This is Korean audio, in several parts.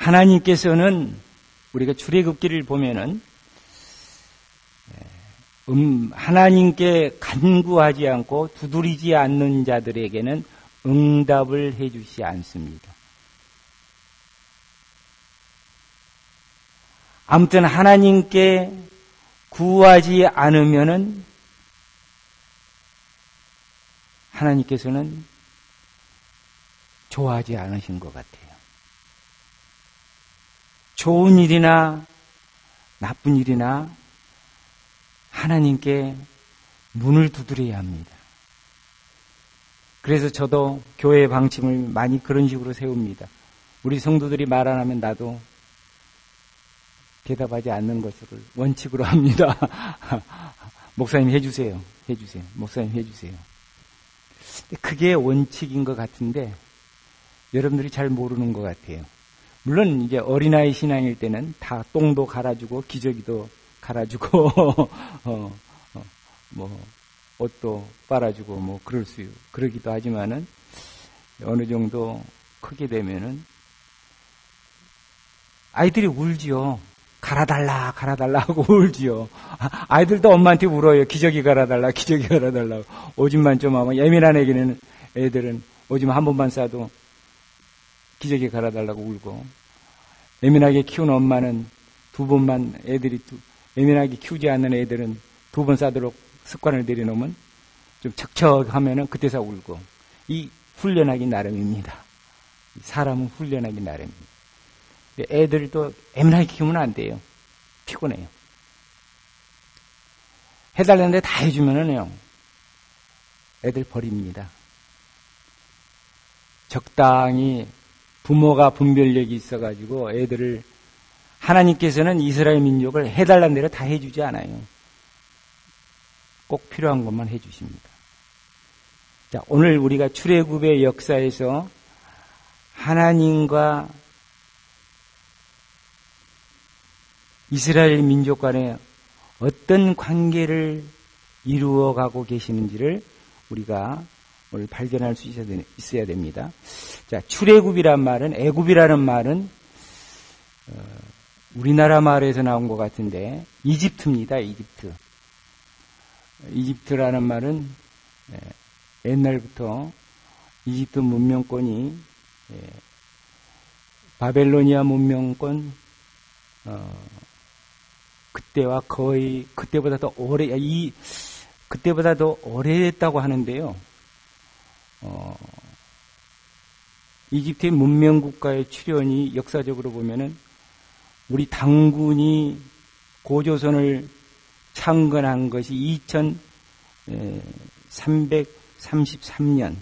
하나님께서는 우리가 출애굽기를 보면은 하나님께 간구하지 않고 두드리지 않는 자들에게는 응답을 해주지 않습니다. 아무튼 하나님께 구하지 않으면은 하나님께서는 좋아하지 않으신 것 같아요. 좋은 일이나 나쁜 일이나 하나님께 문을 두드려야 합니다. 그래서 저도 교회의 방침을 많이 그런 식으로 세웁니다. 우리 성도들이 말 안 하면 나도 대답하지 않는 것을 원칙으로 합니다. 목사님 해주세요. 목사님 해주세요. 그게 원칙인 것 같은데 여러분들이 잘 모르는 것 같아요. 물론 이제 어린아이 신앙일 때는 다 똥도 갈아주고 기저귀도 갈아주고 뭐 옷도 빨아주고 뭐 그러기도 하지만은 어느 정도 크게 되면은 아이들이 울지요. 갈아달라 하고 울지요. 아이들도 엄마한테 울어요. 기저귀 갈아달라. 오줌만 좀 하면 예민한 애들은 오줌 한 번만 싸도 기저귀 갈아달라고 울고, 예민하게 키운 엄마는 두 번만 예민하게 키우지 않는 애들은 두 번 싸도록 습관을 들여놓으면 좀 척척하면은 그때서 울고. 이 훈련하기 나름입니다. 사람은 훈련하기 나름입니다. 애들도 예민하게 키우면 안 돼요. 피곤해요. 해달라는데 다 해주면은요, 애들 버립니다. 적당히 부모가 분별력이 있어가지고 애들을, 하나님께서는 이스라엘 민족을 해달라는 대로 다 해주지 않아요. 꼭 필요한 것만 해주십니다. 자, 오늘 우리가 출애굽의 역사에서 하나님과 이스라엘 민족 간에 어떤 관계를 이루어가고 계시는지를 우리가 오늘 발견할 수 있어야 됩니다. 자, 출애굽이란 말은, 애굽이라는 말은 우리나라 말에서 나온 것 같은데 이집트입니다. 이집트라는 말은 옛날부터 이집트 문명권이 바벨로니아 문명권 그때와 거의 그때보다 더 오래됐다고 하는데요. 이집트의 문명 국가의 출현이 역사적으로 보면은 우리 당군이 고조선을 창건한 것이 2333년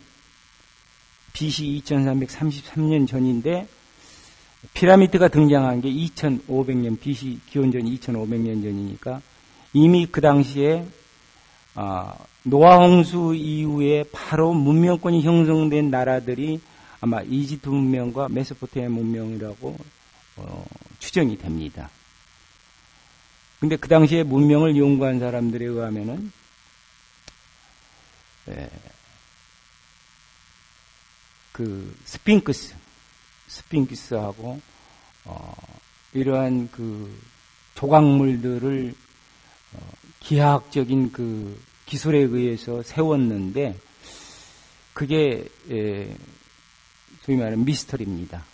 BC 2333년 전인데, 피라미드가 등장한 게 2500년 BC 기원전 2500년 전이니까 이미 그 당시에 노아홍수 이후에 바로 문명권이 형성된 나라들이 아마 이집트 문명과 메소포타미아 문명이라고 추정이 됩니다. 근데 그 당시에 문명을 연구한 사람들에 의하면은 그 스핑크스하고 이러한 그 조각물들을 기하학적인 그 기술에 의해서 세웠는데, 그게 소위 말하는 미스터리입니다.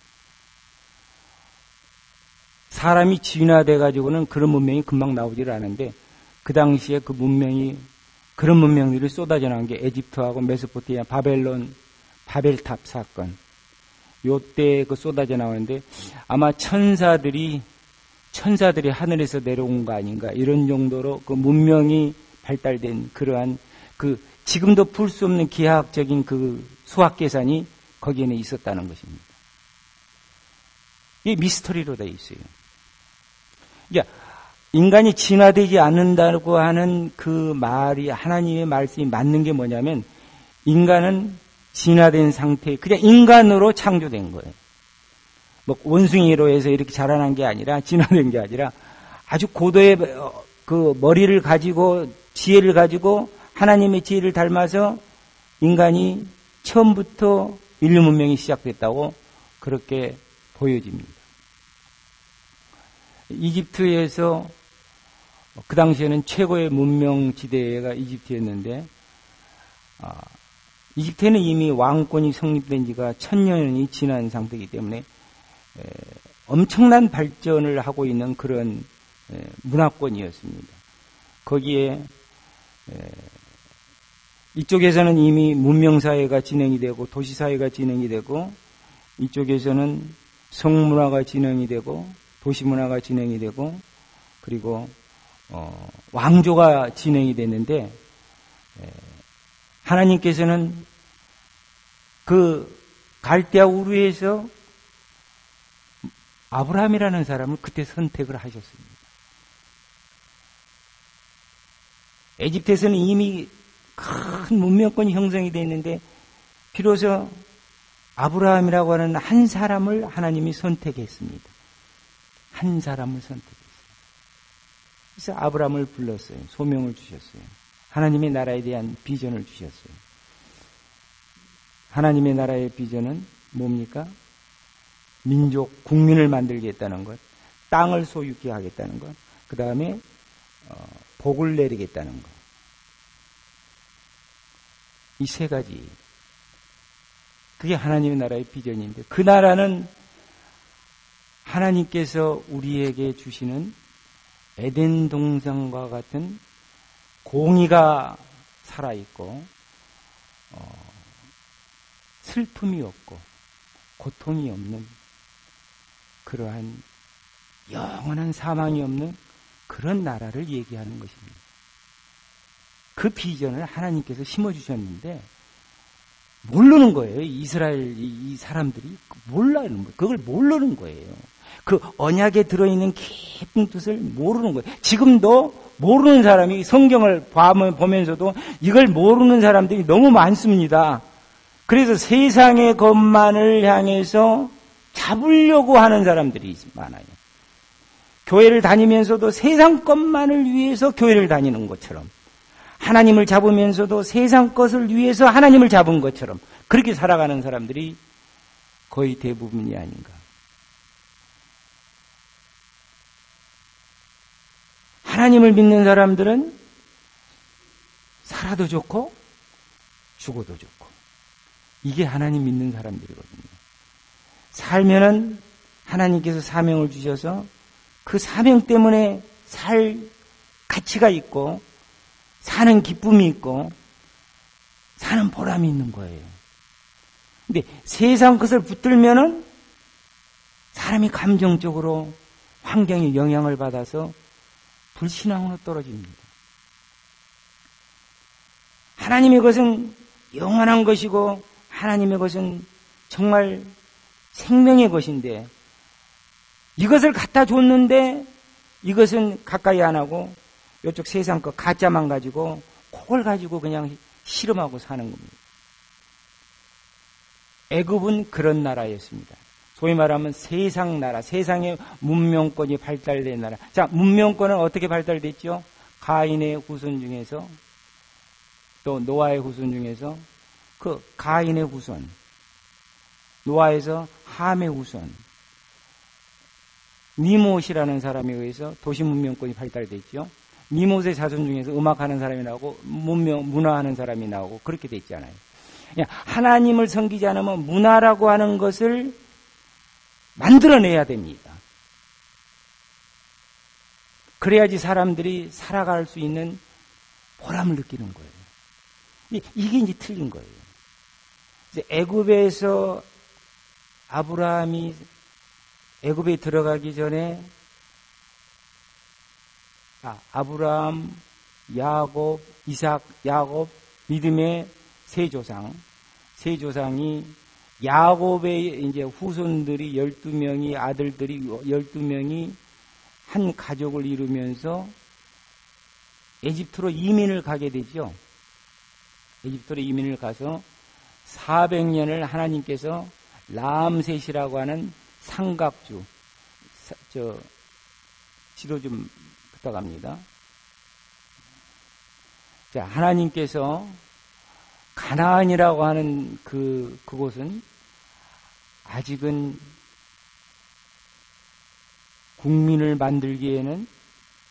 사람이 진화돼 가지고는 그런 문명이 금방 나오질 않은데, 그 당시에 그 문명이, 그런 문명들이 쏟아져 나온 게 에집트하고 메소포타미아, 바벨탑 사건, 요때 그 쏟아져 나오는데, 아마 천사들이 하늘에서 내려온 거 아닌가, 이런 정도로 그 문명이 발달된 그러한 그 지금도 풀 수 없는 기하학적인 그 수학 계산이 거기에는 있었다는 것입니다. 이게 미스터리로 되어 있어요. 그러니까 인간이 진화되지 않는다고 하는 그 말이, 하나님의 말씀이 맞는 게 뭐냐면, 인간은 진화된 상태, 그냥 인간으로 창조된 거예요. 뭐 원숭이로 해서 이렇게 자라난 게 아니라, 진화된 게 아니라 아주 고도의 그 머리를 가지고, 지혜를 가지고 하나님의 지혜를 닮아서 인간이 처음부터 인류 문명이 시작됐다고 그렇게 보여집니다. 이집트에서 그 당시에는 최고의 문명지대가 이집트였는데, 이집트에는 이미 왕권이 성립된 지가 1000년이 지난 상태이기 때문에 엄청난 발전을 하고 있는 그런 문화권이었습니다. 거기에 이쪽에서는 이미 문명사회가 진행이 되고 도시사회가 진행이 되고, 이쪽에서는 성문화가 진행이 되고 도시문화가 진행이 되고, 그리고 왕조가 진행이 됐는데, 하나님께서는 그 갈대아 우르에서 아브라함이라는 사람을 그때 선택을 하셨습니다. 에집트에서는 이미 큰 문명권이 형성이 되어 있는데, 비로소 아브라함이라고 하는 한 사람을 하나님이 선택했습니다. 한 사람을 선택했어요. 그래서 아브라함을 불렀어요. 소명을 주셨어요. 하나님의 나라에 대한 비전을 주셨어요. 하나님의 나라의 비전은 뭡니까? 민족, 국민을 만들겠다는 것, 땅을 소유케 하겠다는 것, 그 다음에 복을 내리겠다는 것. 이 세 가지. 그게 하나님의 나라의 비전인데, 그 나라는 하나님께서 우리에게 주시는 에덴 동산과 같은 공의가 살아있고, 슬픔이 없고 고통이 없는 그러한 영원한 사망이 없는 그런 나라를 얘기하는 것입니다. 그 비전을 하나님께서 심어주셨는데 모르는 거예요. 이스라엘 이 사람들이 몰라는 거예요. 그걸 모르는 거예요. 그 언약에 들어있는 깊은 뜻을 모르는 거예요. 지금도 모르는 사람이 성경을 보면서도 이걸 모르는 사람들이 너무 많습니다. 그래서 세상의 것만을 향해서 잡으려고 하는 사람들이 많아요. 교회를 다니면서도 세상 것만을 위해서 교회를 다니는 것처럼, 하나님을 잡으면서도 세상 것을 위해서 하나님을 잡은 것처럼 그렇게 살아가는 사람들이 거의 대부분이 아닌가. 하나님을 믿는 사람들은 살아도 좋고 죽어도 좋고, 이게 하나님 믿는 사람들이거든요. 살면은 하나님께서 사명을 주셔서 그 사명 때문에 살 가치가 있고 사는 기쁨이 있고 사는 보람이 있는 거예요. 근데 세상 것을 붙들면은 사람이 감정적으로 환경에 영향을 받아서 불신앙으로 떨어집니다. 하나님의 것은 영원한 것이고 하나님의 것은 정말 생명의 것인데, 이것을 갖다 줬는데 이것은 가까이 안 하고 이쪽 세상 거 가짜만 가지고 그걸 가지고 그냥 실험하고 사는 겁니다. 애굽은 그런 나라였습니다. 소위 말하면 세상 나라, 세상의 문명권이 발달된 나라. 자, 문명권은 어떻게 발달됐죠? 가인의 후손 중에서, 또 노아의 후손 중에서 그 가인의 후손, 노아에서 함의 후손, 니못이라는 사람에 의해서 도시 문명권이 발달됐죠. 니못의 자손 중에서 음악하는 사람이 나오고 문화하는 사람이 나오고 그렇게 됐잖아요. 하나님을 섬기지 않으면 문화라고 하는 것을 만들어내야 됩니다. 그래야지 사람들이 살아갈 수 있는 보람을 느끼는 거예요. 이게 이제 틀린 거예요. 애굽에서 아브라함이 애굽에 들어가기 전에 아브라함, 야곱, 이삭, 야곱 믿음의 세 조상이 야곱의 이제 후손들이 12명이 아들들이 12명이 한 가족을 이루면서 에집트로 이민을 가게 되죠. 에집트로 이민을 가서 400년을 하나님께서 람셋이라고 하는 삼각주, 지도 좀 부탁합니다. 자, 하나님께서 가나안이라고 하는 그곳은 아직은 국민을 만들기에는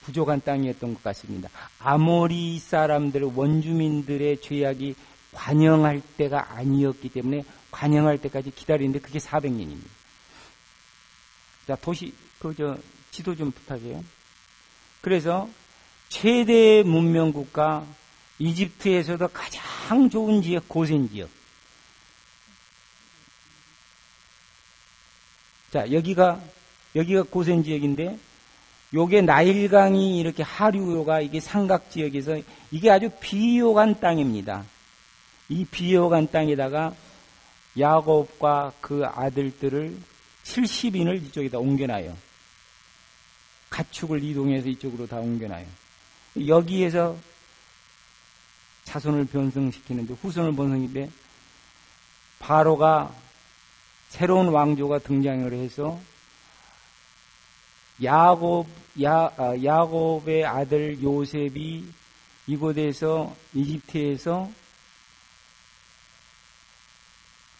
부족한 땅이었던 것 같습니다. 아모리 사람들, 원주민들의 죄악이 관영할 때가 아니었기 때문에 관영할 때까지 기다리는데 그게 400년입니다. 자, 지도 좀 부탁해요. 그래서 최대 문명 국가 이집트에서도 가장 좋은 지역, 고센 지역. 자, 여기가 고센 지역인데, 요게 나일강이 이렇게 하류가 이게 삼각 지역에서 이게 아주 비옥한 땅입니다. 이 비옥한 땅에다가 야곱과 그 아들들을 70인을 이쪽에다 옮겨놔요. 가축을 이동해서 이쪽으로 다 옮겨놔요. 여기에서 자손을 변성시키는데, 후손을 변성시키는데, 바로가 새로운 왕조가 등장을 해서 야곱의 아들 요셉이 이곳에서 이집트에서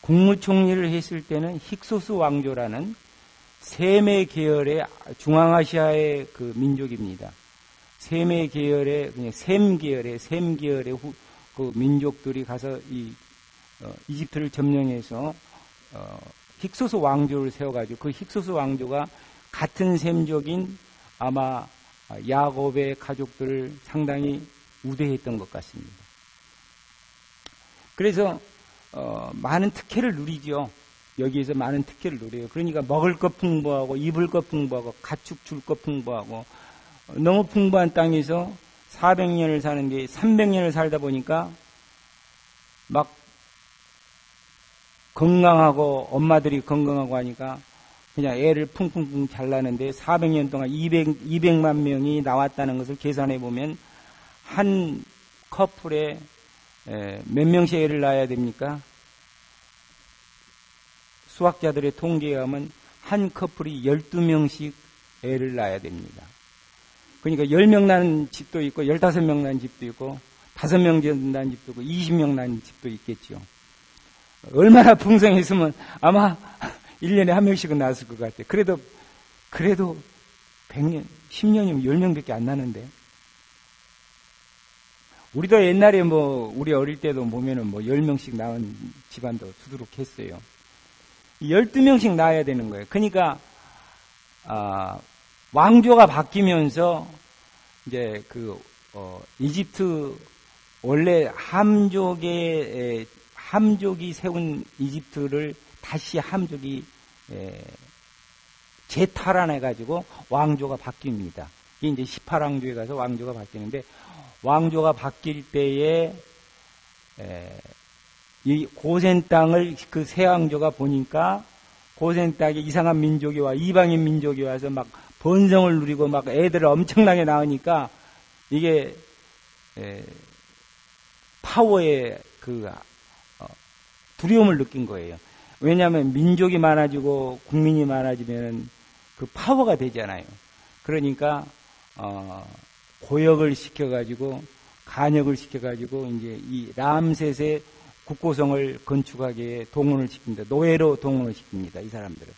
국무총리를 했을 때는 힉소스 왕조라는 셈의 계열의 중앙아시아의 그 민족입니다. 셈의 계열의 그냥 셈 계열의 그 민족들이 가서 이집트를 점령해서 힉소스 왕조를 세워가지고 그 힉소스 왕조가 같은 셈족인 아마 야곱의 가족들을 상당히 우대했던 것 같습니다. 그래서 많은 특혜를 누리죠. 여기에서 많은 특혜를 누려요. 그러니까 먹을 것 풍부하고 입을 것 풍부하고 가축 줄 것 풍부하고 너무 풍부한 땅에서 400년을 사는데 300년을 살다 보니까 막 건강하고 엄마들이 건강하고 하니까 그냥 애를 풍풍풍 잘 나는데 400년 동안 200만 명이 나왔다는 것을 계산해 보면 한 커플에 몇 명씩 애를 낳아야 됩니까? 수학자들의 통계에 하면 한 커플이 12명씩 애를 낳아야 됩니다. 그러니까 10명 낳는 집도 있고 15명 낳는 집도 있고 5명 낳는 집도 있고 20명 낳는 집도 있겠죠. 얼마나 풍성했으면 아마 1년에 한 명씩은 낳았을 것 같아요. 그래도 100년, 10년이면 10명밖에 안 나는데. 우리도 옛날에 우리 어릴 때도 보면은 10명씩 낳은 집안도 수두룩했어요. 12명씩 낳아야 되는 거예요. 그러니까, 왕조가 바뀌면서, 이제 이집트, 원래 함족이 세운 이집트를 다시 함족이 재탈환해가지고 왕조가 바뀝니다. 이게 이제 18왕조에 가서 왕조가 바뀌는데, 왕조가 바뀔 때에 이 고센 땅을 그 새 왕조가 보니까 고센 땅에 이상한 민족이 와, 이방인 민족이 와서 막 번성을 누리고 막 애들을 엄청나게 낳으니까 이게 파워의 두려움을 느낀 거예요. 왜냐하면 민족이 많아지고 국민이 많아지면 그 파워가 되잖아요. 그러니까 고역을 시켜가지고 간역을 시켜가지고 이제 이 람셋의 국고성을 건축하기에 동원을 시킵니다. 노예로 동원을 시킵니다. 이 사람들을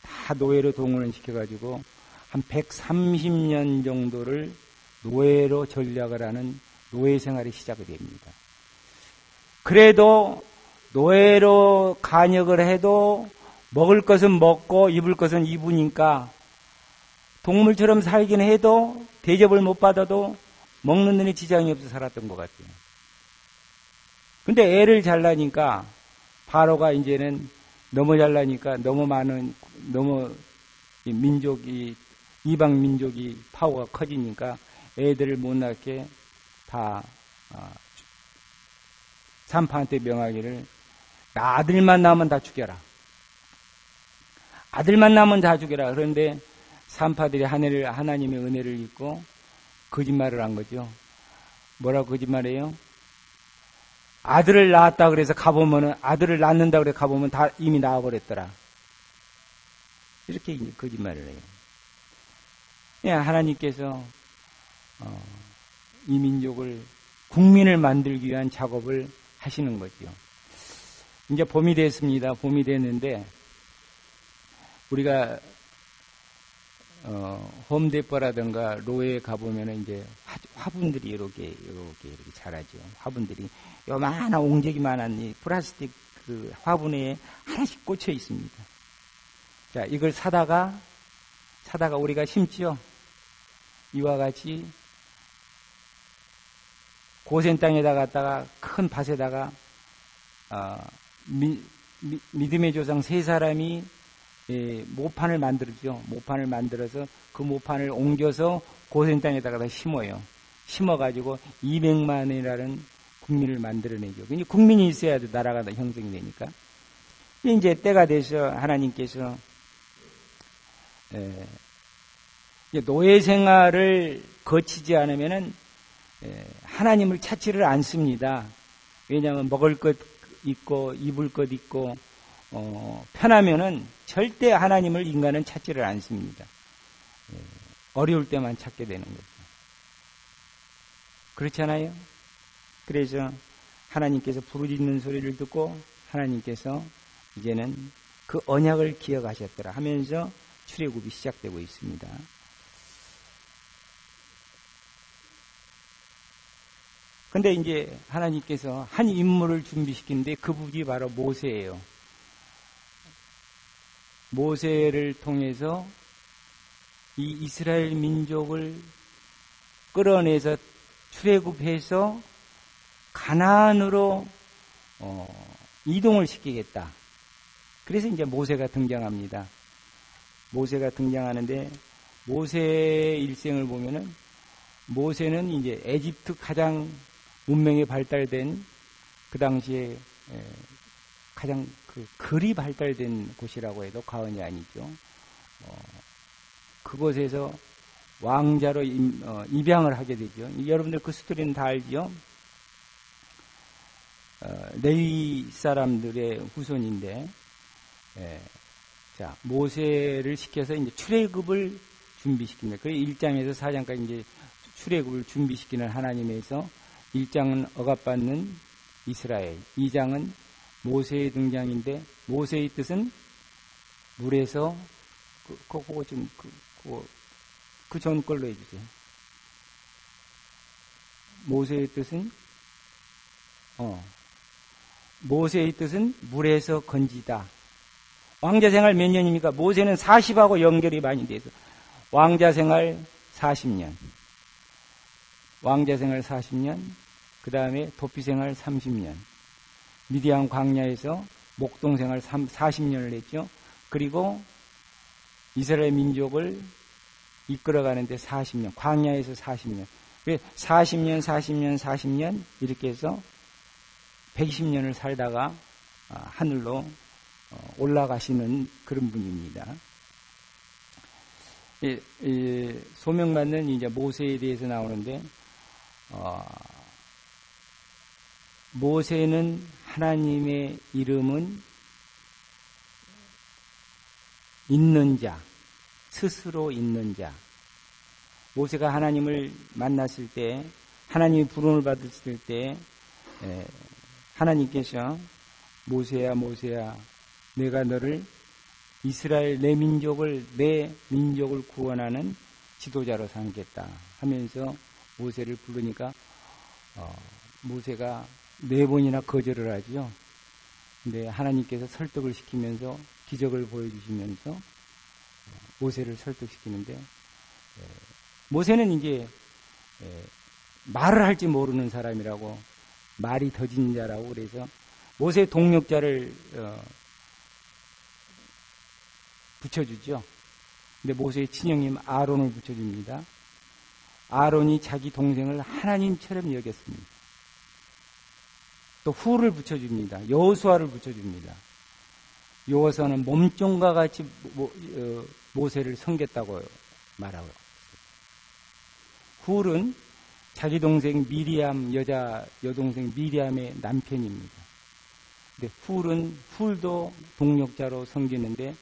다 노예로 동원을 시켜가지고 한 130년 정도를 노예로 전략을 하는 노예 생활이 시작이 됩니다. 그래도 노예로 간역을 해도 먹을 것은 먹고 입을 것은 입으니까 동물처럼 살긴 해도 대접을 못 받아도 먹는 데는 지장이 없어 살았던 것 같아요. 근데 애를 잘 낳으니까 바로가 이제는 너무 잘 낳으니까 너무 이방 민족이 파워가 커지니까 애들을 못 낳게 다 산파한테 명하기를 아들만 낳으면 다 죽여라. 아들만 낳으면 다 죽여라. 그런데 산파들이 하나님의 은혜를 잊고 거짓말을 한 거죠. 뭐라고 거짓말해요? 아들을 낳았다 그래서 가보면은 아들을 낳는다 그래 가보면 다 이미 낳아버렸더라. 이렇게 거짓말을 해요. 그냥 하나님께서 이 민족을 국민을 만들기 위한 작업을 하시는 거죠. 이제 봄이 됐습니다. 봄이 됐는데 우리가 홈데포라든가 로에 가보면은 이제 화분들이 이렇게 자라죠. 화분들이 요만한 옹적이만한 이 플라스틱 그 화분에 하나씩 꽂혀 있습니다. 자, 이걸 사다가 우리가 심지요. 이와 같이 고센 땅에다 갖다가 큰 밭에다가 믿음의 조상 세 사람이 모판을 만들죠. 모판을 만들어서 그 모판을 옮겨서 고센 땅에다가 심어요. 심어가지고 200만이라는 국민을 만들어내죠. 그러니까 국민이 있어야 나라가 형성이 되니까. 이제 때가 돼서 하나님께서 노예 생활을 거치지 않으면은 하나님을 찾지를 않습니다. 왜냐하면 먹을 것 있고 입을 것 있고 편하면은 절대 하나님을 인간은 찾지를 않습니다. 어려울 때만 찾게 되는 거죠. 그렇잖아요? 그래서 하나님께서 부르짖는 소리를 듣고 하나님께서 이제는 그 언약을 기억하셨더라 하면서 출애굽이 시작되고 있습니다. 근데 이제 하나님께서 한 인물을 준비시키는데 그분이 바로 모세예요. 모세를 통해서 이 이스라엘 민족을 끌어내서 출애굽해서 가나안으로 이동을 시키겠다. 그래서 이제 모세가 등장합니다. 모세가 등장하는데 모세의 일생을 보면은 모세는 이제 에집트 가장 문명이 발달된 그 당시에 가장 글이 발달된 곳이라고 해도 과언이 아니죠. 그곳에서 왕자로 입양을 하게 되죠. 여러분들 그 스토리는 다 알죠. 레위 사람들의 후손인데, 자 모세를 시켜서 이제 출애굽을 준비시킵니다. 그 1장에서 4장까지 이제 출애굽을 준비시키는 하나님에서 1장은 억압받는 이스라엘, 2장은 모세의 등장인데 모세의 뜻은 물에서 그거 좀 그 전 걸로 해주세요. 모세의 뜻은 모세의 뜻은 물에서 건지다. 왕자 생활 몇 년입니까? 모세는 40하고 연결이 많이 돼서 왕자 생활 40년, 왕자 생활 40년, 그 다음에 도피 생활 30년, 미디안 광야에서 목동 생활 40년을 했죠. 그리고 이스라엘 민족을 이끌어가는데 40년, 광야에서 40년, 40년 이렇게 해서 120년을 살다가 하늘로 올라가시는 그런 분입니다. 소명받는 이제 모세에 대해서 나오는데, 모세는 하나님의 이름은 있는 자, 스스로 있는 자. 모세가 하나님을 만났을 때, 하나님의 부름을 받았을 때, 하나님께서 모세야, 모세야, 내가 너를 이스라엘 내 민족을 구원하는 지도자로 삼겠다 하면서 모세를 부르니까 모세가 4번이나 거절을 하죠. 근데 하나님께서 설득을 시키면서 기적을 보여주시면서 모세를 설득시키는데, 모세는 이제 말을 할지 모르는 사람이라고, 말이 더진 자라고 그래서 모세 동력자를 붙여주죠. 근데 모세의 친형님 아론을 붙여줍니다. 아론이 자기 동생을 하나님처럼 여겼습니다. 또 후를 붙여줍니다. 여호수아를 붙여줍니다. 여호수아는 몸종과 같이 모세를 섬겼다고 말하고, 훌은 자기 동생 미리암, 여동생 미리암의 남편입니다. 근데 훌도 동력자로 섬기는데,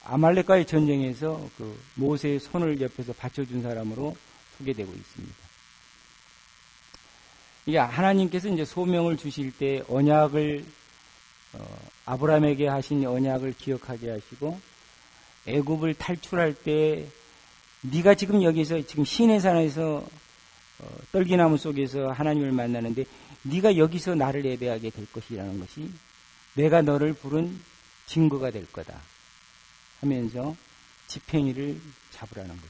아말렉과의 전쟁에서 그 모세의 손을 옆에서 받쳐준 사람으로 소개되고 있습니다. 이게 하나님께서 이제 소명을 주실 때 언약을 아브라함에게 하신 언약을 기억하게 하시고, 애굽을 탈출할 때 네가 지금 여기서 지금 시내산에서 떨기나무 속에서 하나님을 만나는데 네가 여기서 나를 예배하게 될 것이라는 것이 내가 너를 부른 증거가 될 거다 하면서 지팽이를 잡으라는 거죠.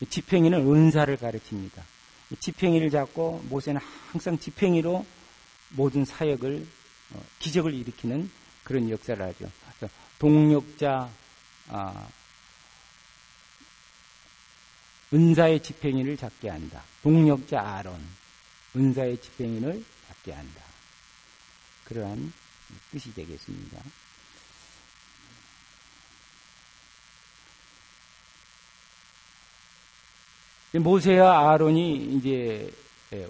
지팽이는 은사를 가르칩니다. 지팽이를 잡고 모세는 항상 지팽이로 모든 사역을 기적을 일으키는 그런 역사를 하죠. 그래서 동력자 은사의 지팽이를 잡게 한다. 동력자 아론 은사의 지팽이를 잡게 한다. 그러한 뜻이 되겠습니다. 모세와 아론이 이제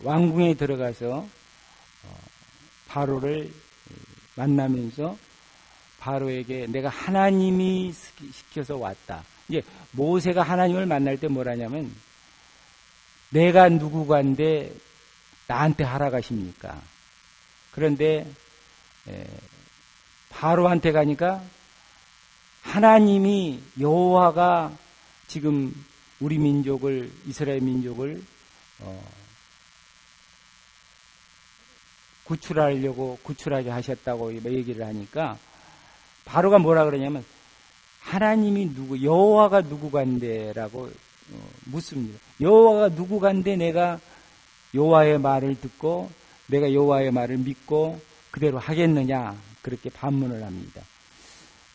왕궁에 들어가서 바로를 만나면서 바로에게 내가 하나님이 시켜서 왔다. 이제 모세가 하나님을 만날 때 뭐라냐면 내가 누구간데 나한테 하라가십니까? 그런데 바로한테 가니까 하나님이 여호와가 지금 우리 민족을 이스라엘 민족을 구출하게 하셨다고 얘기를 하니까 바로가 뭐라 그러냐면 하나님이 여호와가 누구간데라고 묻습니다. 여호와가 누구간데 내가 여호와의 말을 듣고 내가 여호와의 말을 믿고 그대로 하겠느냐 그렇게 반문을 합니다.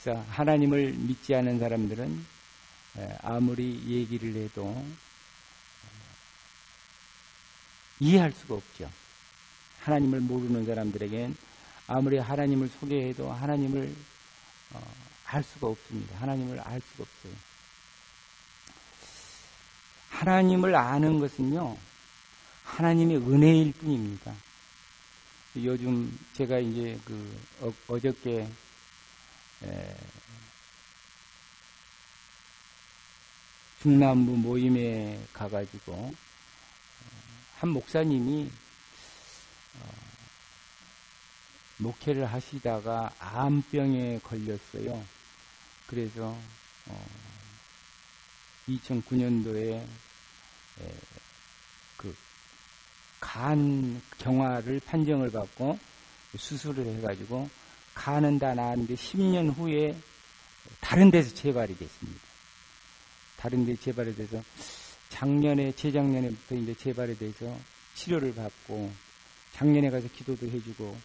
그래서 하나님을 믿지 않은 사람들은 아무리 얘기를 해도 이해할 수가 없죠. 하나님을 모르는 사람들에겐 아무리 하나님을 소개해도 하나님을 알 수가 없습니다. 하나님을 알 수가 없어요. 하나님을 아는 것은요, 하나님의 은혜일 뿐입니다. 요즘 제가 이제 어저께 중남부 모임에 가가지고 한 목사님이 목회를 하시다가 암병에 걸렸어요. 그래서 2009년도에 간 경화를 판정을 받고 수술을 해가지고 간은 다 나았는데 10년 후에 다른 데서 재발이 됐습니다. 다른 데 재발이 돼서 재작년에부터 이제 재발이 돼서 치료를 받고 작년에 가서 기도도 해주고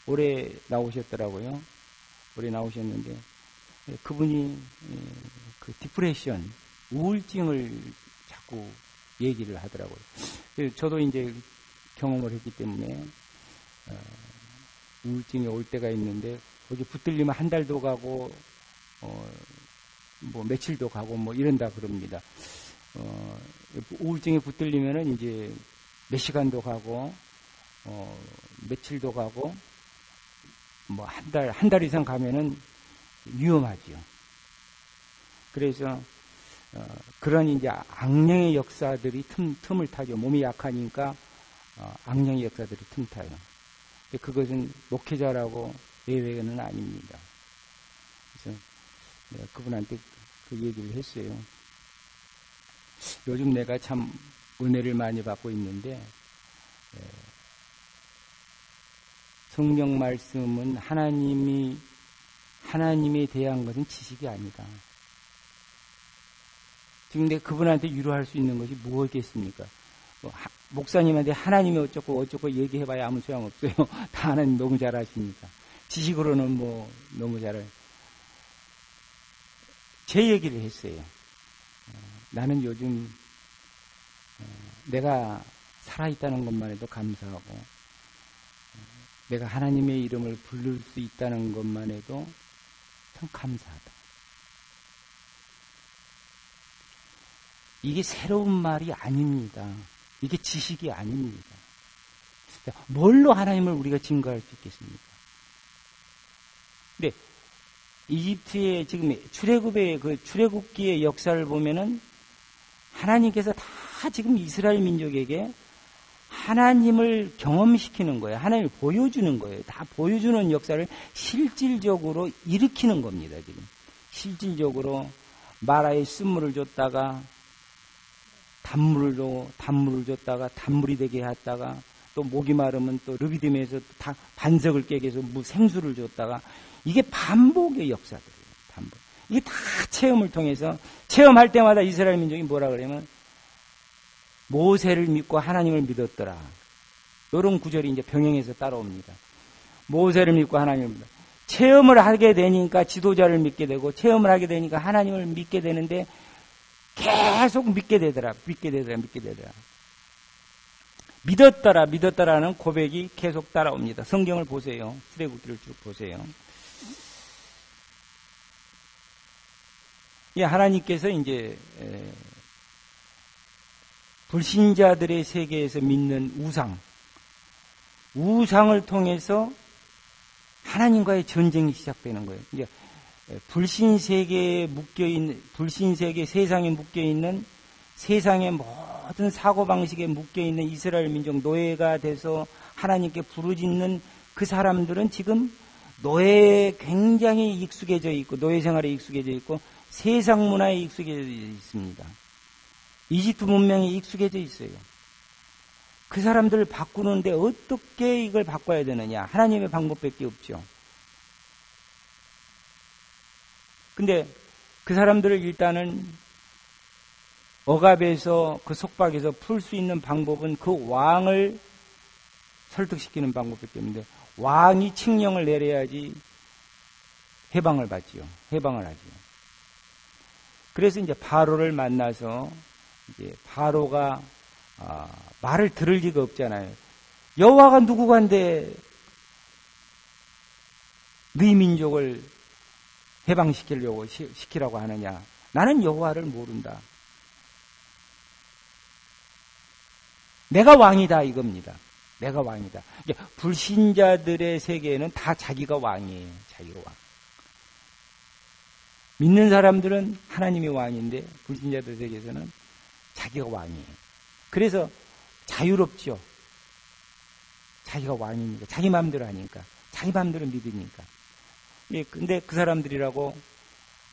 올해 나오셨더라고요. 올해 나오셨는데 그분이 디프레션, 우울증을 자꾸 얘기를 하더라고요. 그래서 저도 이제 경험을 했기 때문에 우울증이 올 때가 있는데 거기 붙들리면 한 달도 가고 뭐 며칠도 가고 뭐 이런다 그럽니다. 우울증에 붙들리면은 이제 몇 시간도 가고 며칠도 가고 뭐 한 달 이상 가면은 위험하죠. 그래서 그런 이제 악령의 역사들이 틈을 타죠. 몸이 약하니까 악령의 역사들이 틈 타요. 그것은 목회자라고 예외는 아닙니다. 그래서 내가 그분한테 그 얘기를 했어요. 요즘 내가 참 은혜를 많이 받고 있는데 성경 말씀은 하나님에 대한 것은 지식이 아니다. 지금 내가 그분한테 위로할 수 있는 것이 무엇이겠습니까? 목사님한테 하나님이 어쩌고 얘기해봐야 아무 소용없어요. 다 하나님 너무 잘 아십니까? 지식으로는 뭐 너무 잘 알아요. 제 얘기를 했어요. 나는 요즘 내가 살아있다는 것만 해도 감사하고 내가 하나님의 이름을 부를 수 있다는 것만 해도 참 감사하다. 이게 새로운 말이 아닙니다. 이게 지식이 아닙니다. 뭘로 하나님을 우리가 증거할 수 있겠습니까? 근데 이집트의 지금 출애굽기의 역사를 보면은 하나님께서 다 지금 이스라엘 민족에게 하나님을 경험시키는 거예요. 하나님을 보여주는 거예요. 다 보여주는 역사를 실질적으로 일으키는 겁니다. 지금 실질적으로 마라에 쓴물을 줬다가 단물을 줬다가 단물이 되게 했다가 또 목이 마르면 또 르비딤에서 다 반석을 깨게 해서 생수를 줬다가 이게 반복의 역사들이에요. 반복. 이게 다 체험을 통해서 체험할 때마다 이스라엘 민족이 뭐라 그러면 모세를 믿고 하나님을 믿었더라. 이런 구절이 이제 병행해서 따라옵니다. 모세를 믿고 하나님을 믿었다. 체험을 하게 되니까 지도자를 믿게 되고 체험을 하게 되니까 하나님을 믿게 되는데 계속 믿게 되더라. 믿었더라는 고백이 계속 따라옵니다. 성경을 보세요. 출애굽기를 쭉 보세요. 하나님께서 이제 불신자들의 세계에서 믿는 우상을 통해서 하나님과의 전쟁이 시작되는 거예요. 이제 불신 세계에 세상에 묶여 있는 세상의 모든 사고방식에 묶여 있는 이스라엘 민족 노예가 돼서 하나님께 부르짖는 그 사람들은 지금 노예에 굉장히 익숙해져 있고 노예 생활에 익숙해져 있고 세상 문화에 익숙해져 있습니다. 이집트 문명에 익숙해져 있어요. 그 사람들을 바꾸는데 어떻게 이걸 바꿔야 되느냐? 하나님의 방법밖에 없죠. 근데 그 사람들을 일단은 억압에서 그 속박에서 풀 수 있는 방법은 그 왕을 설득시키는 방법밖에 없는데 왕이 칙령을 내려야지 해방을 받지요. 해방을 하지요. 그래서 이제 바로를 만나서 이제 바로가 말을 들을 리가 없잖아요. 여호와가 누구간데 네 민족을 시키라고 하느냐? 나는 여호와를 모른다. 내가 왕이다 이겁니다. 내가 왕이다. 불신자들의 세계에는 다 자기가 왕이에요. 자기가 왕. 믿는 사람들은 하나님이 왕인데 불신자들 세계에서는 자기가 왕이에요. 그래서 자유롭죠. 자기가 왕이니까. 자기 마음대로 하니까. 자기 마음대로 믿으니까. 근데 그 사람들이라고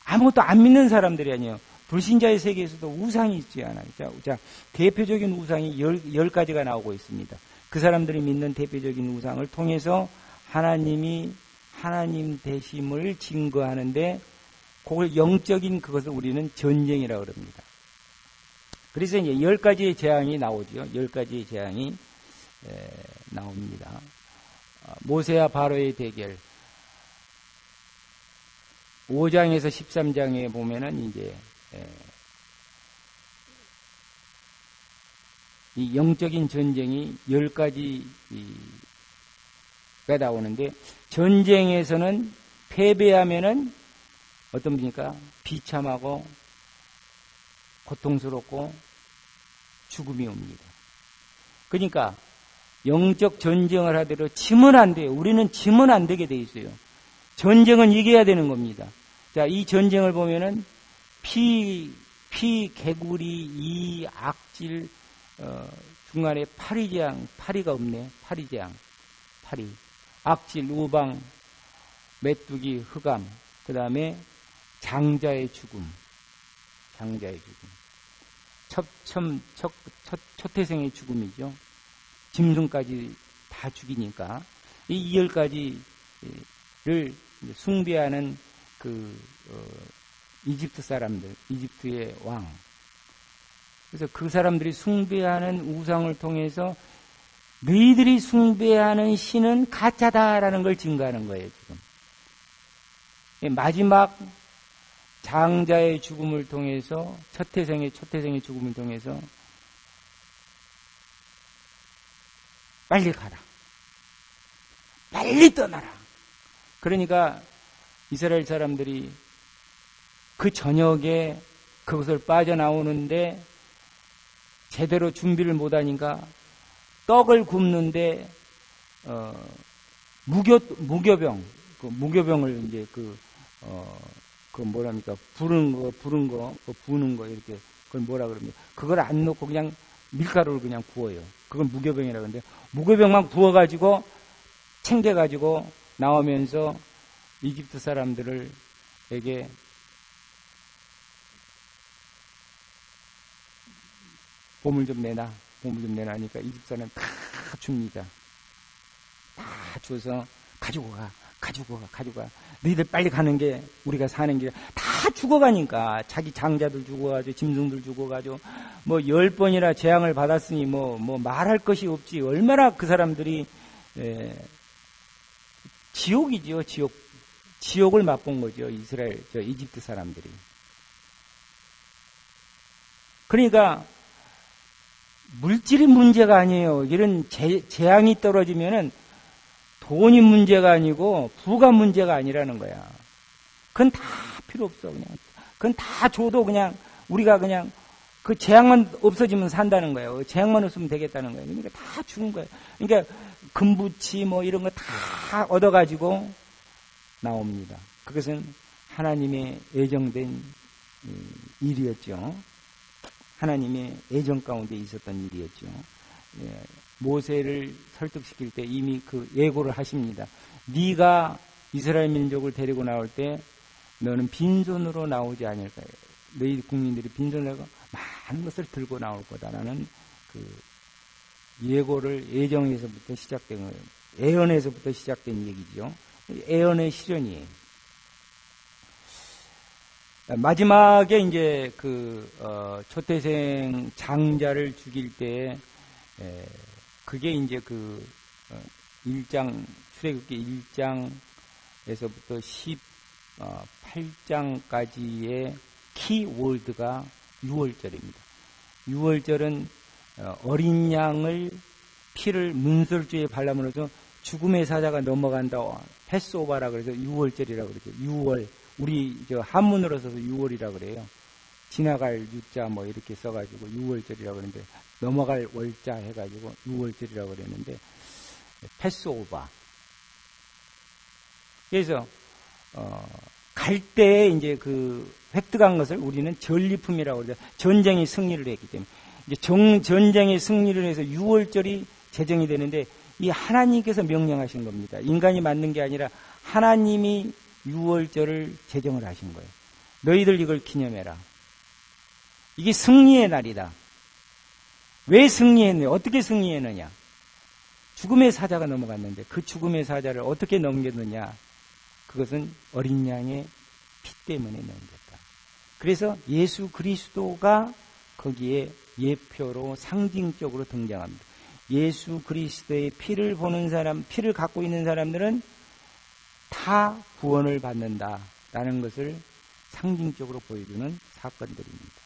아무것도 안 믿는 사람들이 아니에요. 불신자의 세계에서도 우상이 있지 않아요. 자, 대표적인 우상이 10가지가 나오고 있습니다. 그 사람들이 믿는 대표적인 우상을 통해서 하나님이 하나님 되심을 증거하는데 그걸 영적인 그것을 우리는 전쟁이라고 합니다. 그래서 이제 10가지의 재앙이 나오죠. 10가지의 재앙이 나옵니다. 모세와 바로의 대결. 5장에서 13장에 보면은 이제 이 영적인 전쟁이 10가지가 나오는데 전쟁에서는 패배하면은 어떤 분입니까? 비참하고 고통스럽고 죽음이 옵니다. 그러니까 영적 전쟁을 하더라도 지면 안 돼요. 우리는 지면 안 되게 돼 있어요. 전쟁은 이겨야 되는 겁니다. 자, 이 전쟁을 보면은 개구리, 이, 악질, 중간에 파리가 없네. 파리. 악질, 우방, 메뚜기, 흑암. 그 다음에 장자의 죽음. 초태생의 죽음이죠. 짐승까지 다 죽이니까. 이 10가지를 숭배하는 이집트 사람들, 이집트의 왕. 그래서 그 사람들이 숭배하는 우상을 통해서 너희들이 숭배하는 신은 가짜다라는 걸 증거하는 거예요, 지금. 마지막 장자의 죽음을 통해서 초태생의 죽음을 통해서 빨리 가라. 빨리 떠나라. 그러니까 이스라엘 사람들이 그 저녁에 그것을 빠져나오는데 제대로 준비를 못하니까 떡을 굽는데 무교병을 이제 뭐랍니까? 부는 거 이렇게 그걸 뭐라 그럽니까? 그걸 안 넣고 그냥 밀가루를 그냥 구워요. 그걸 무교병이라고 하는데 무교병만 구워가지고 챙겨가지고 나오면서 이집트 사람들에게 보물 좀 내놔. 보물 좀 내놔 하니까 이집사는 다 줍니다. 다 줘서 가지고 가. 너희들 빨리 가는 게 우리가 사는 길. 다 죽어가니까 자기 장자들 죽어가지고 짐승들 죽어가지고 뭐 10번이나 재앙을 받았으니 뭐 말할 것이 없지. 얼마나 그 사람들이 지옥이지요. 지옥을 맛본 거죠. 이집트 사람들이. 그러니까 물질이 문제가 아니에요. 이런 재앙이 떨어지면은 돈이 문제가 아니고 부가 문제가 아니라는 거야. 그건 다 필요 없어. 그냥 그건 다 줘도 그냥 우리가 그냥 그 재앙만 없어지면 산다는 거예요. 재앙만 없으면 되겠다는 거예요. 그러니까 다 주는 거예요. 그러니까 금부치 뭐 이런 거 다 얻어가지고 나옵니다. 그것은 하나님의 애정된 일이었죠. 하나님의 애정 가운데 있었던 일이었죠. 모세를 설득시킬 때 이미 그 예고를 하십니다. 네가 이스라엘 민족을 데리고 나올 때 너는 빈손으로 나오지 않을 거야. 너희 국민들이 빈손으로 많은 것을 들고 나올 거다라는 그 예고를 애정에서부터 시작된 거예요. 애언에서부터 시작된 얘기죠. 애언의 실현이에요. 마지막에 이제 초태생 장자를 죽일 때 그게 이제 1장, 출애굽기 1장에서부터 18장까지의 키워드가 유월절입니다. 유월절은 어린 양을 피를 문설주에 발람으로써 죽음의 사자가 넘어간다. 패스오바라 그래서 유월절이라고 그러죠. 유월. 우리 한문으로 써서 유월이라 그래요. 지나갈 유자 뭐 이렇게 써가지고 유월절이라고 그러는데 넘어갈 월자 해가지고 유월절이라고 그랬는데 패스오바. 그래서 갈 때 이제 획득한 것을 우리는 전리품이라고 그러죠. 전쟁이 승리를 했기 때문에 이제 전쟁의 승리를 해서 유월절이 제정이 되는데 이 하나님께서 명령하신 겁니다. 인간이 만든 게 아니라 하나님이 유월절을 제정을 하신 거예요. 너희들 이걸 기념해라. 이게 승리의 날이다. 왜 승리했느냐? 어떻게 승리했느냐? 죽음의 사자가 넘어갔는데 그 죽음의 사자를 어떻게 넘겼느냐? 그것은 어린 양의 피 때문에 넘겼다. 그래서 예수 그리스도가 거기에 예표로 상징적으로 등장합니다. 예수 그리스도의 피를 보는 사람, 피를 갖고 있는 사람들은 다 구원을 받는다라는 것을 상징적으로 보여주는 사건들입니다.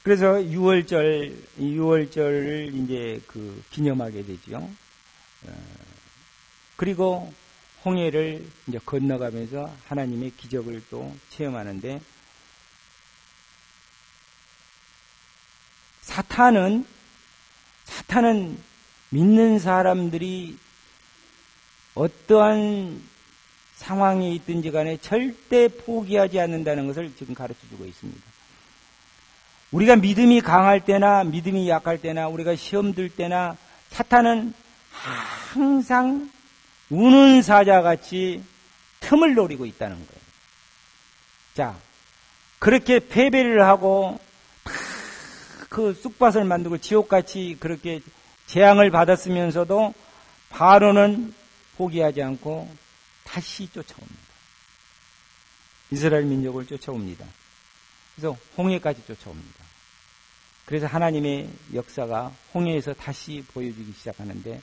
그래서 유월절을 이제 기념하게 되죠. 그리고 홍해를 이제 건너가면서 하나님의 기적을 또 체험하는데 사탄은 믿는 사람들이 어떠한 상황에 있든지 간에 절대 포기하지 않는다는 것을 지금 가르쳐주고 있습니다. 우리가 믿음이 강할 때나 믿음이 약할 때나 우리가 시험 들 때나 사탄은 항상 우는 사자같이 틈을 노리고 있다는 거예요. 자, 그렇게 패배를 하고 그 쑥밭을 만들고 지옥같이 그렇게 재앙을 받았으면서도 바로는 포기하지 않고 다시 쫓아옵니다. 이스라엘 민족을 쫓아옵니다. 그래서 홍해까지 쫓아옵니다. 그래서 하나님의 역사가 홍해에서 다시 보여주기 시작하는데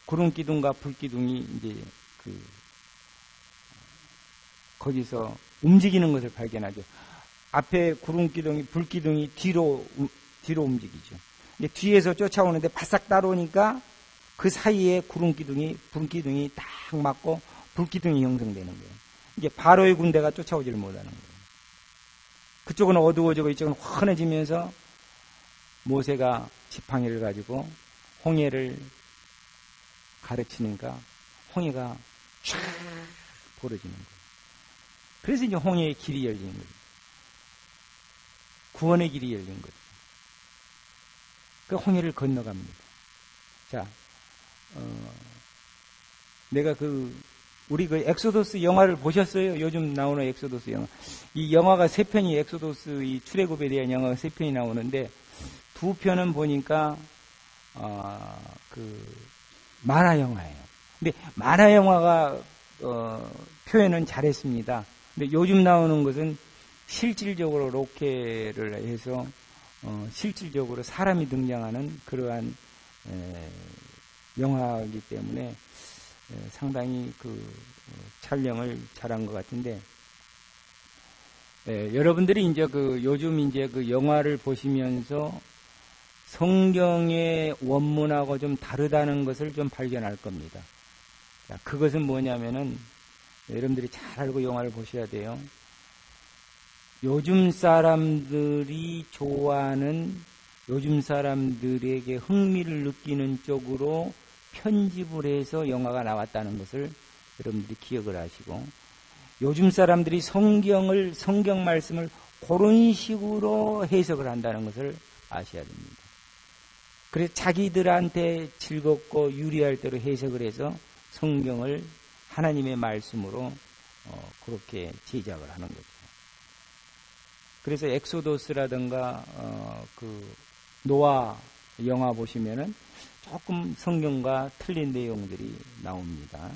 구름 기둥과 불 기둥이 이제 거기서 움직이는 것을 발견하죠. 앞에 구름 기둥이 불 기둥이 뒤로 움직이죠. 근데 뒤에서 쫓아오는데 바싹 따라오니까 그 사이에 구름 기둥이 불 기둥이 딱 맞고 불 기둥이 형성되는 거예요. 이제 바로의 군대가 쫓아오지를 못하는 거예요. 그쪽은 어두워지고 이쪽은 환해지면서 모세가 지팡이를 가지고 홍해를 가르치니까 홍해가 쫙 벌어지는 거예요. 그래서 이제 홍해의 길이 열리는 거예요. 구원의 길이 열린 거죠. 그 홍해를 건너갑니다. 자, 내가 우리 그 엑소도스 영화를 보셨어요? 요즘 나오는 엑소도스 영화. 이 영화가 3편이, 엑소도스 이 출애굽에 대한 영화가 3편이 나오는데, 2편은 보니까, 만화 영화예요. 근데 만화 영화가, 표현은 잘했습니다. 근데 요즘 나오는 것은 실질적으로 로케를 해서, 실질적으로 사람이 등장하는 그러한, 영화이기 때문에, 상당히 촬영을 잘한 것 같은데, 여러분들이 이제 요즘 이제 영화를 보시면서 성경의 원문하고 좀 다르다는 것을 좀 발견할 겁니다. 자, 그것은 뭐냐면은, 여러분들이 잘 알고 영화를 보셔야 돼요. 요즘 사람들이 좋아하는, 요즘 사람들에게 흥미를 느끼는 쪽으로 편집을 해서 영화가 나왔다는 것을 여러분들이 기억을 하시고, 요즘 사람들이 성경 말씀을 그런 식으로 해석을 한다는 것을 아셔야 됩니다. 그래서 자기들한테 즐겁고 유리할 대로 해석을 해서 성경을 하나님의 말씀으로 그렇게 제작을 하는 거죠. 그래서 엑소도스라든가 노아 영화 보시면은 조금 성경과 틀린 내용들이 나옵니다.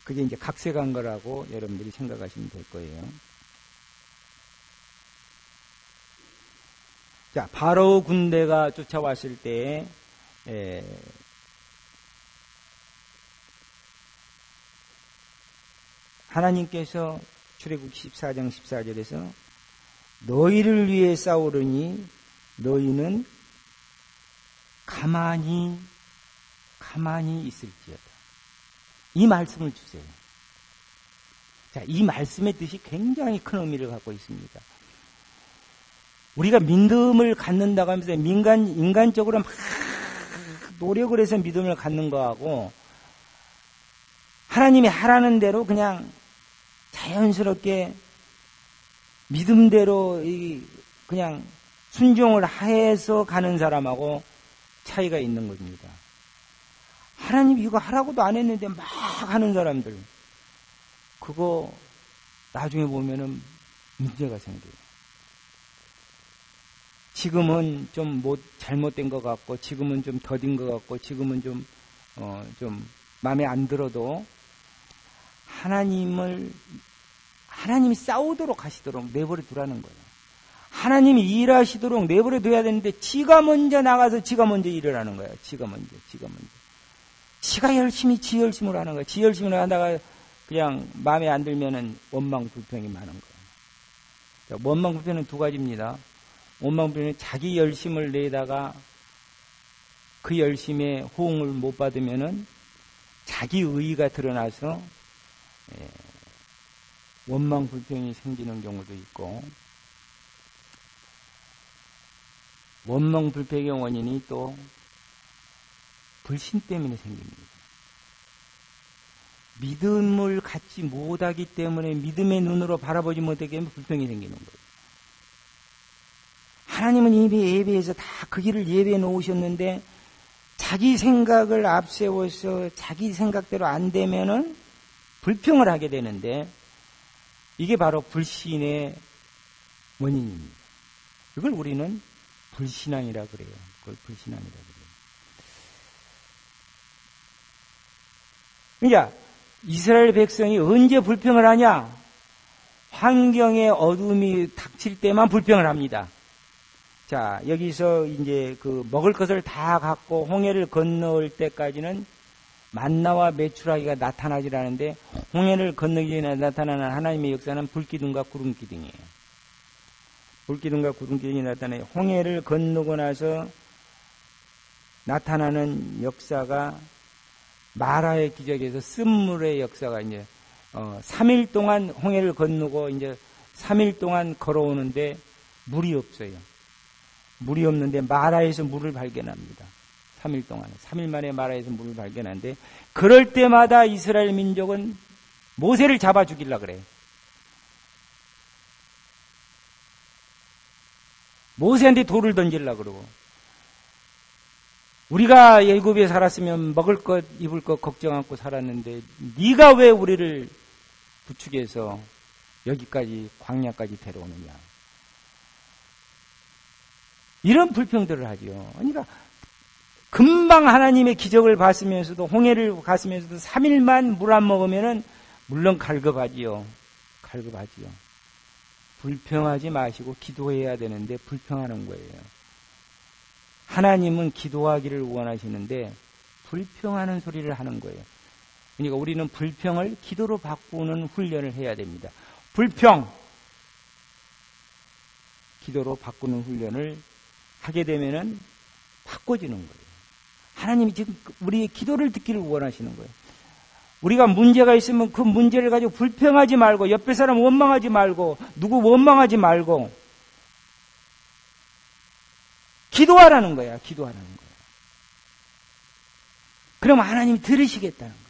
그게 이제 각색한 거라고 여러분들이 생각하시면 될 거예요. 자, 바로 군대가 쫓아왔을 때, 하나님께서 출애굽 14장 14절에서 너희를 위해 싸우르니 너희는 가만히 있을지어다. 이 말씀을 주세요. 자, 이 말씀의 뜻이 굉장히 큰 의미를 갖고 있습니다. 우리가 믿음을 갖는다고 하면서 인간적으로 막 노력을 해서 믿음을 갖는 거하고 하나님이 하라는 대로 그냥 자연스럽게 믿음대로 그냥 순종을 해서 가는 사람하고 차이가 있는 겁니다. 하나님 이거 하라고도 안 했는데 막 하는 사람들, 그거 나중에 보면은 문제가 생겨요. 지금은 좀 잘못된 것 같고, 지금은 좀 더딘 것 같고, 지금은 좀 마음에 안 들어도 하나님이 싸우도록 하시도록 내버려 두라는 거예요. 하나님이 일하시도록 내버려 둬야 되는데, 지가 먼저 나가서 지가 먼저 일을 하는 거예요. 지가 먼저. 지가 열심히 지 열심으로 하는 거예요. 지 열심으로 하다가 그냥 마음에 안 들면은 원망 불평이 많은 거예요. 원망 불평은 두 가지입니다. 원망 불평은 자기 열심을 내다가 그 열심에 호응을 못 받으면은 자기 의의가 드러나서 원망 불평이 생기는 경우도 있고, 원망 불평의 원인이 또 불신 때문에 생깁니다. 믿음을 갖지 못하기 때문에 믿음의 눈으로 바라보지 못하게 하면 불평이 생기는 거예요. 하나님은 이미 예배해서 다 그 길을 예배해 놓으셨는데 자기 생각을 앞세워서 자기 생각대로 안 되면은 불평을 하게 되는데, 이게 바로 불신의 원인입니다. 이걸 우리는 불신앙이라 그래요. 그걸 불신앙이라 그래요. 그러니까 이스라엘 백성이 언제 불평을 하냐? 환경의 어둠이 닥칠 때만 불평을 합니다. 자, 여기서 이제 먹을 것을 다 갖고 홍해를 건너올 때까지는 만나와 메추라기가 나타나질 않는데, 홍해를 건너기 전에 나타나는 하나님의 역사는 불기둥과 구름기둥이에요. 불기둥과 구름기둥이 나타나요. 홍해를 건너고 나서 나타나는 역사가 마라의 기적에서 쓴물의 역사가 이제 3일 동안 홍해를 건너고 이제 3일 동안 걸어오는데 물이 없어요. 물이 없는데 마라에서 물을 발견합니다. 3일 동안에. 3일 만에 마라에서 물을 발견하는데, 그럴 때마다 이스라엘 민족은 모세를 잡아 죽이려고 그래요. 모세한테 돌을 던지려고 그러고, 우리가 애굽에 살았으면 먹을 것 입을 것 걱정 않고 살았는데 네가 왜 우리를 부축해서 여기까지 광야까지 데려오느냐. 이런 불평들을 하죠. 그러니까 금방 하나님의 기적을 봤으면서도 홍해를 갔으면서도 3일만 물 안 먹으면은 물론 갈급하지요. 갈급하지요. 불평하지 마시고 기도해야 되는데 불평하는 거예요. 하나님은 기도하기를 원하시는데 불평하는 소리를 하는 거예요. 그러니까 우리는 불평을 기도로 바꾸는 훈련을 해야 됩니다. 불평, 기도로 바꾸는 훈련을 하게 되면은 바꿔지는 거예요. 하나님이 지금 우리의 기도를 듣기를 원하시는 거예요. 우리가 문제가 있으면 그 문제를 가지고 불평하지 말고 옆에 사람 원망하지 말고 누구 원망하지 말고 기도하라는 거야. 기도하라는 거야. 그럼 하나님이 들으시겠다는 거야.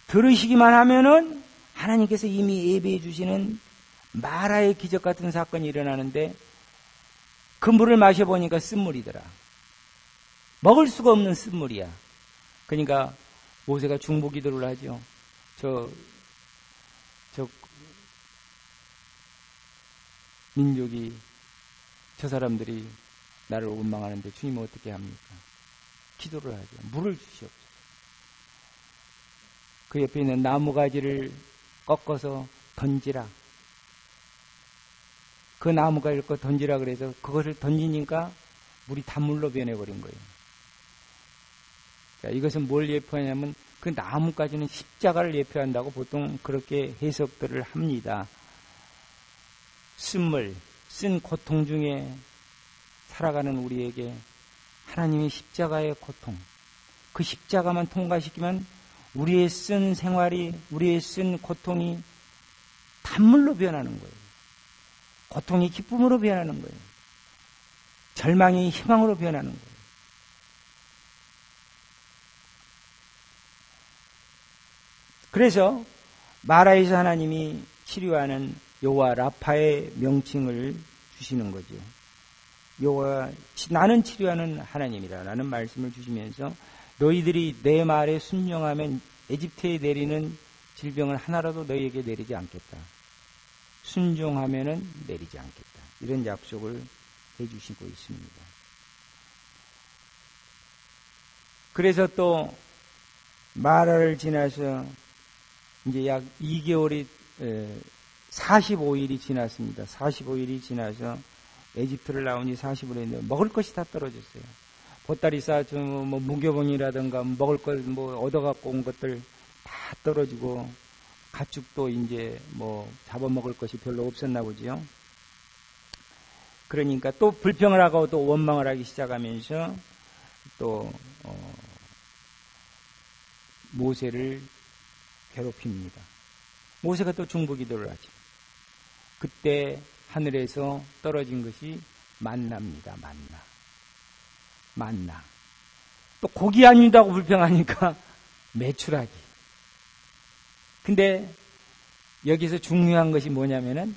들으시기만 하면은 하나님께서 이미 예비해 주시는 마라의 기적 같은 사건이 일어나는데 그 물을 마셔보니까 쓴물이더라. 먹을 수가 없는 쓴물이야. 그러니까 모세가 중보 기도를 하죠. 저 민족이, 저 사람들이 나를 원망하는데 주님은 어떻게 합니까? 기도를 하죠. 물을 주시옵소서. 그 옆에 있는 나무가지를 꺾어서 던지라. 그 나무가지를 던지라 그래서 그것을 던지니까 물이 단물로 변해버린 거예요. 자, 이것은 뭘 예표하냐면 그 나무까지는 십자가를 예표한다고 보통 그렇게 해석들을 합니다. 쓴물, 쓴 고통 중에 살아가는 우리에게 하나님의 십자가의 고통, 그 십자가만 통과시키면 우리의 쓴 생활이, 우리의 쓴 고통이 단물로 변하는 거예요. 고통이 기쁨으로 변하는 거예요. 절망이 희망으로 변하는 거예요. 그래서 마라에서 하나님이 치료하는 여호와 라파의 명칭을 주시는 거죠. 여호와, 나는 치료하는 하나님이라는 말씀을 주시면서 너희들이 내 말에 순종하면 에집트에 내리는 질병을 하나라도 너희에게 내리지 않겠다. 순종하면은 내리지 않겠다. 이런 약속을 해주시고 있습니다. 그래서 또 마라를 지나서 이제 약 2개월이 45일이 지났습니다. 45일이 지나서 에집트를 나온 지 45일인데 먹을 것이 다 떨어졌어요. 보따리 싸서 뭐 무교본이라든가 먹을 것 뭐 얻어갖고 온 것들 다 떨어지고 가축도 이제 뭐 잡아먹을 것이 별로 없었나 보지요. 그러니까 또 불평을 하고 또 원망을 하기 시작하면서 또 모세를 괴롭힙니다. 모세가 또 중보기도를 하죠. 그때 하늘에서 떨어진 것이 만나입니다. 만나. 또 고기 안 준다고 불평하니까 메추라기. 근데 여기서 중요한 것이 뭐냐면은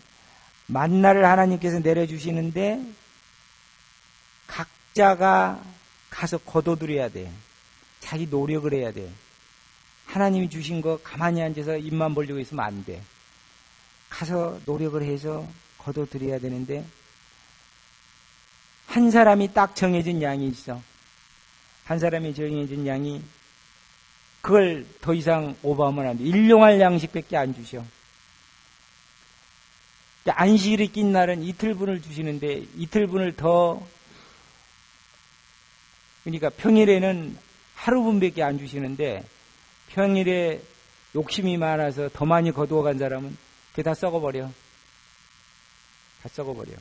만나를 하나님께서 내려주시는데 각자가 가서 거둬들여야 돼. 자기 노력을 해야 돼. 하나님이 주신 거 가만히 앉아서 입만 벌리고 있으면 안 돼. 가서 노력을 해서 거둬들여야 되는데 한 사람이 딱 정해진 양이 있어. 한 사람이 정해진 양이 그걸 더 이상 오버하면 안 돼. 일용할 양식밖에 안 주셔. 안식일이 낀 날은 이틀분을 주시는데 이틀분을 더, 그러니까 평일에는 하루분밖에 안 주시는데 평일에 욕심이 많아서 더 많이 거두어 간 사람은 그게 다 썩어버려. 다 썩어버려.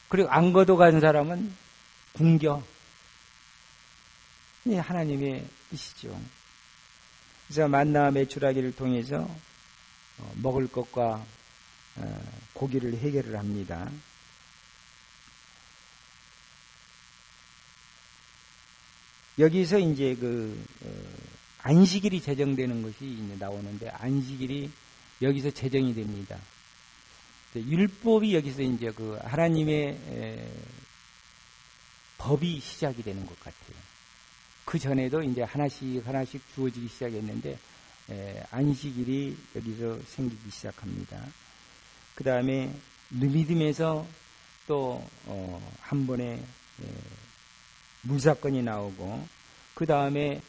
그리고 안 거두어 간 사람은 굶겨. 이 하나님의 뜻이죠. 그래서 만나와 메추라기를 통해서 먹을 것과 고기를 해결을 합니다. 여기서 이제 안식일이 제정되는 것이 이제 나오는데 안식일이 여기서 제정이 됩니다. 율법이 여기서 이제 하나님의 법이 시작이 되는 것 같아요. 그 전에도 이제 하나씩 하나씩 주어지기 시작했는데 안식일이 여기서 생기기 시작합니다. 그 다음에 믿음에서 또 한 번에 물사건이 나오고 그 다음에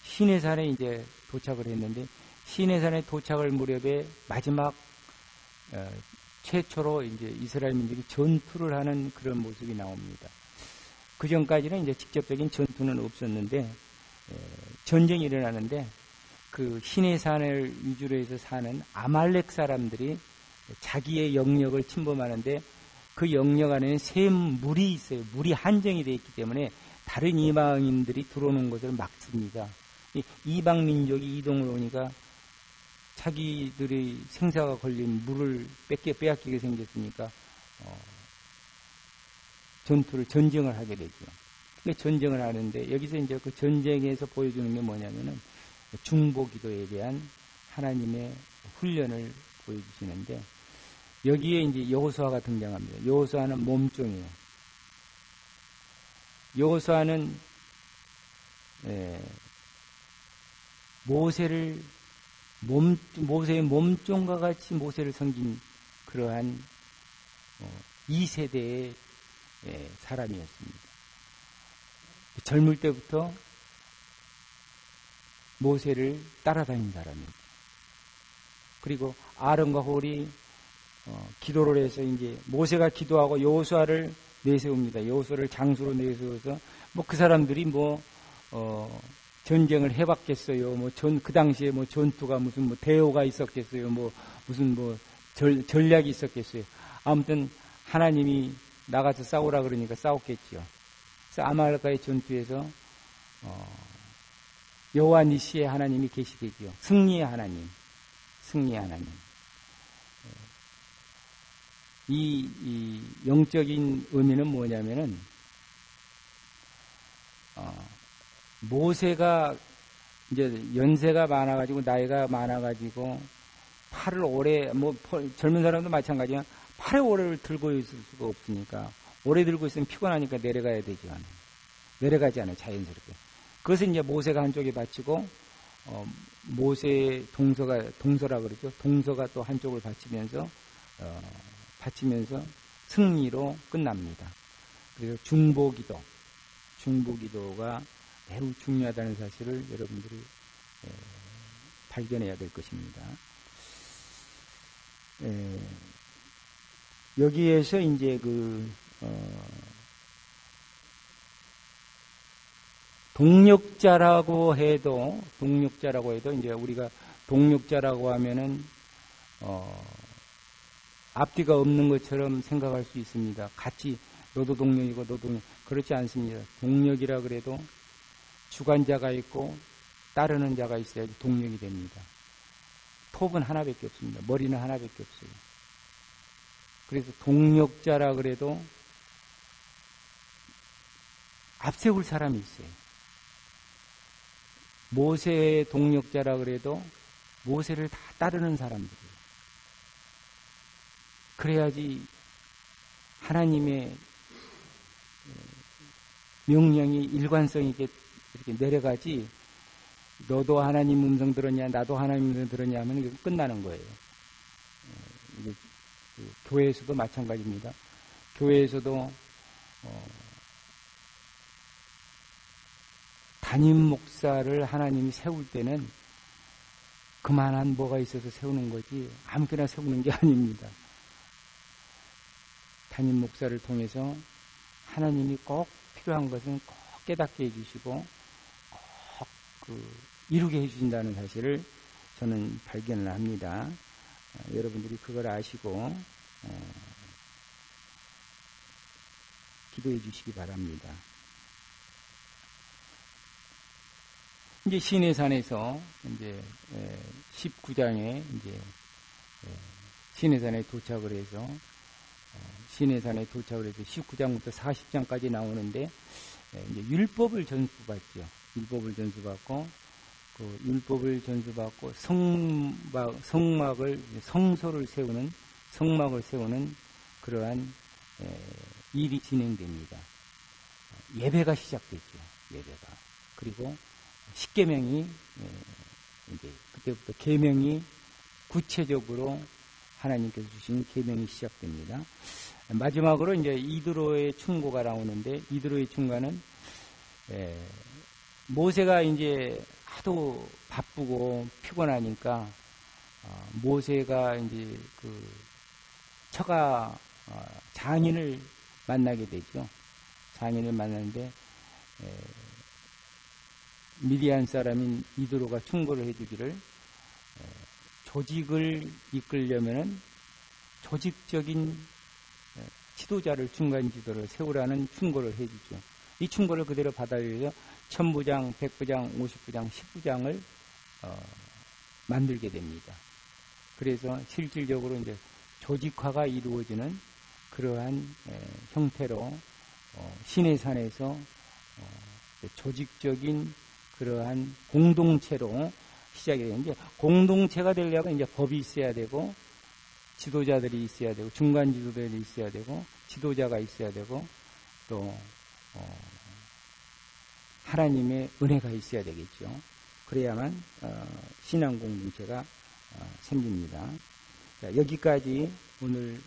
시내산에 이제 도착을 했는데 시내산에 도착할 무렵에 마지막 최초로 이제 이스라엘 민족이 전투를 하는 그런 모습이 나옵니다. 그 전까지는 이제 직접적인 전투는 없었는데 전쟁이 일어나는데 그 시내산을 위주로 해서 사는 아말렉 사람들이 자기의 영역을 침범하는데 그 영역 안에는 새 물이 있어요. 물이 한정이 되어 있기 때문에 다른 이방인들이 들어오는 것을 막습니다. 이방 민족이 이동을 오니까 자기들의 생사가 걸린 물을 빼앗기게 생겼으니까 전쟁을 하게 되죠. 전쟁을 하는데 여기서 이제 그 전쟁에서 보여주는 게 뭐냐면은 중보기도에 대한 하나님의 훈련을 보여주시는데 여기에 이제 여호수아가 등장합니다. 여호수아는 몸종이에요. 여호수아는 모세의 몸종과 같이 모세를 섬긴 그러한 2세대의 사람이었습니다. 젊을 때부터 모세를 따라다닌 사람이에요. 그리고 아론과 홀이 기도를 해서 이제 모세가 기도하고 여호수아를 내세웁니다. 여호수아를 장수로 내세워서 뭐 그 사람들이 전쟁을 해봤겠어요. 그 당시에 전투가 무슨 대오가 있었겠어요. 무슨 전략이 있었겠어요. 아무튼 하나님이 나가서 싸우라 그러니까 싸웠겠죠. 그래서 아말렉과의 전투에서 여호와 니시의 하나님이 계시되지요. 승리의 하나님. 이 영적인 의미는 뭐냐면은 모세가 이제 연세가 많아가지고 나이가 많아가지고 팔을 오래 젊은 사람도 마찬가지야. 팔에 오래 들고 있을 수가 없으니까 오래 들고 있으면 피곤하니까 내려가야 되죠. 내려가지 않아요. 자연스럽게. 그것은 이제 모세가 한쪽에 바치고 모세의 동서라 그러죠. 동서가 또 한쪽을 바치면서 승리로 끝납니다. 그래서 중보기도가 매우 중요하다는 사실을 여러분들이 발견해야 될 것입니다. 여기에서 이제 동력자라고 해도 이제 우리가 동력자라고 하면은 앞뒤가 없는 것처럼 생각할 수 있습니다. 같이 너도 동력이고 너도 동력. 그렇지 않습니다. 동력이라 그래도 주관자가 있고 따르는 자가 있어야지 동력이 됩니다. 톱은 하나밖에 없습니다. 머리는 하나밖에 없어요. 그래서 동력자라 그래도 앞세울 사람이 있어요. 모세의 동력자라 그래도 모세를 다 따르는 사람들이에요. 그래야지 하나님의 명령이 일관성 있게 이렇게 내려가지, 너도 하나님 음성 들었냐, 나도 하나님 음성 들었냐 하면 이게 끝나는 거예요. 이게 교회에서도 마찬가지입니다. 교회에서도 담임 목사를 하나님이 세울 때는 그만한 뭐가 있어서 세우는 거지 아무렇게나 세우는 게 아닙니다. 담임 목사를 통해서 하나님이 꼭 필요한 것은 꼭 깨닫게 해주시고 꼭 이루게 해주신다는 사실을 저는 발견을 합니다. 여러분들이 그걸 아시고 기도해 주시기 바랍니다. 이제 시내산에서 이제 19장에 이제 시내산에 도착을 해서 19장부터 40장까지 나오는데 이제 율법을 전수받죠. 율법을 전수받고 성막을 세우는 그러한 일이 진행됩니다. 예배가 시작됐죠. 예배가. 그리고 십계명이 이제 그때부터 계명이 구체적으로 하나님께서 주신 계명이 시작됩니다. 마지막으로 이제 이드로의 충고가 나오는데, 이드로의 충고는 모세가 이제 하도 바쁘고 피곤하니까 모세가 이제 그 처가 장인을 만나게 되죠. 장인을 만났는데 미디안 사람인 이드로가 충고를 해주기를, 조직을 이끌려면은 조직적인 지도자를, 중간 지도를 세우라는 충고를 해주죠. 이 충고를 그대로 받아들여서 천부장, 백부장, 50부장, 10부장을 만들게 됩니다. 그래서 실질적으로 이제 조직화가 이루어지는 그러한 형태로 시내산에서 조직적인 그러한 공동체로 시작이 돼요. 이제 공동체가 되려면 이제 법이 있어야 되고, 지도자들이 있어야 되고, 중간 지도자들이 있어야 되고, 지도자가 있어야 되고, 또 하나님의 은혜가 있어야 되겠죠. 그래야만 신앙 공동체가 생깁니다. 자, 여기까지 오늘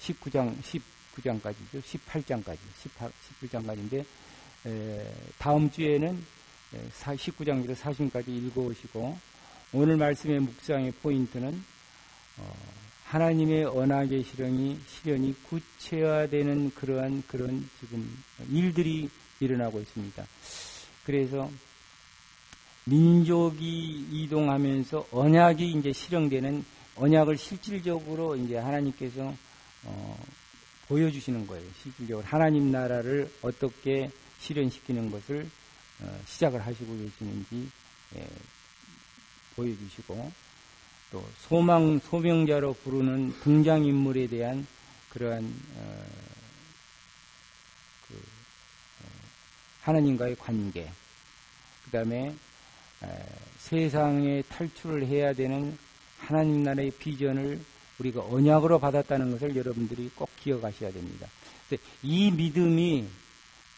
19장까지죠. 18장까지, 19장까지인데 다음 주에는 19장부터 40장까지 읽어오시고, 오늘 말씀의 묵상의 포인트는 하나님의 언약의 실현이 구체화되는 그런 지금 일들이 일어나고 있습니다. 그래서 민족이 이동하면서 언약이 이제 실현되는, 언약을 실질적으로 이제 하나님께서 보여주시는 거예요. 실질적으로 하나님 나라를 어떻게 실현시키는 것을 시작을 하시고 계시는지 보여주시고, 또 소명자로 부르는 등장인물에 대한 그러한 하나님과의 관계, 그 다음에 세상에 탈출을 해야 되는 하나님 나라의 비전을 우리가 언약으로 받았다는 것을 여러분들이 꼭 기억하셔야 됩니다. 이 믿음이,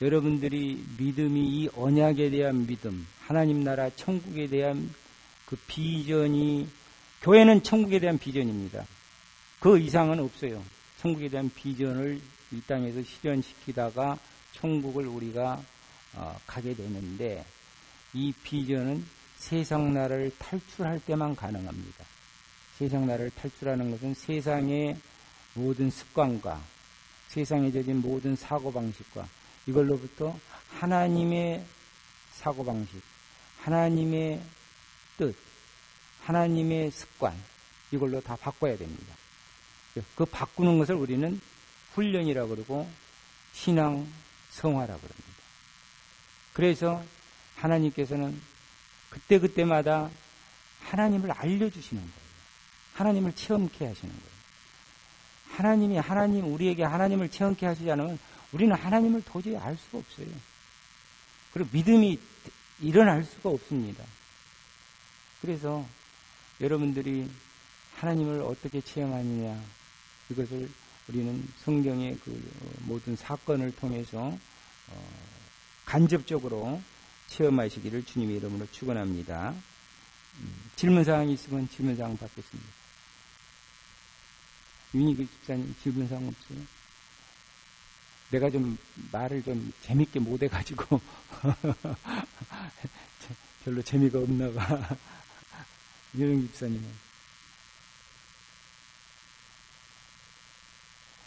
여러분들이 이 언약에 대한 믿음, 하나님 나라 천국에 대한 그 비전이, 교회는 천국에 대한 비전입니다. 그 이상은 없어요. 천국에 대한 비전을 이 땅에서 실현시키다가 천국을 우리가 가게 되는데, 이 비전은 세상 나라를 탈출할 때만 가능합니다. 세상 나라를 탈출하는 것은 세상의 모든 습관과 세상에 젖은 모든 사고방식과 이걸로부터 하나님의 사고방식, 하나님의 뜻, 하나님의 습관, 이걸로 다 바꿔야 됩니다. 그 바꾸는 것을 우리는 훈련이라고 그러고 신앙 성화라고 그럽니다. 그래서 하나님께서는 그때그때마다 하나님을 알려주시는 거예요. 하나님을 체험케 하시는 거예요. 우리에게 하나님을 체험케 하시지 않으면 우리는 하나님을 도저히 알 수가 없어요. 그리고 믿음이 일어날 수가 없습니다. 그래서 여러분들이 하나님을 어떻게 체험하느냐, 이것을 우리는 성경의 그 모든 사건을 통해서 간접적으로 체험하시기를 주님의 이름으로 축원합니다. 질문사항이 있으면 질문사항 받겠습니다. 윤희기 집사님 질문사항 없어요? 내가 좀 말을 좀 재밌게 못해가지고 별로 재미가 없나 봐. 윤희기 집사님은.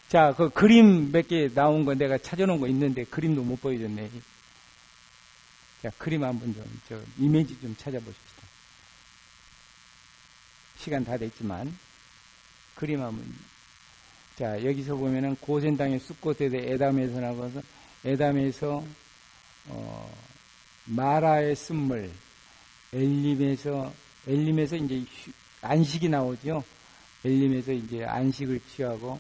자, 그 그림 몇 개 나온 거 내가 찾아놓은 거 있는데 그림도 못 보여줬네. 자, 그림 한번 이미지 좀 찾아보십시오. 시간 다 됐지만 그림 한번. 자, 여기서 보면은 고센 땅의 숫꽃에 대해 에담에서 나와서, 에담에서 마라의 쓴물, 엘림에서 이제 안식이 나오죠. 엘림에서 이제 안식을 취하고,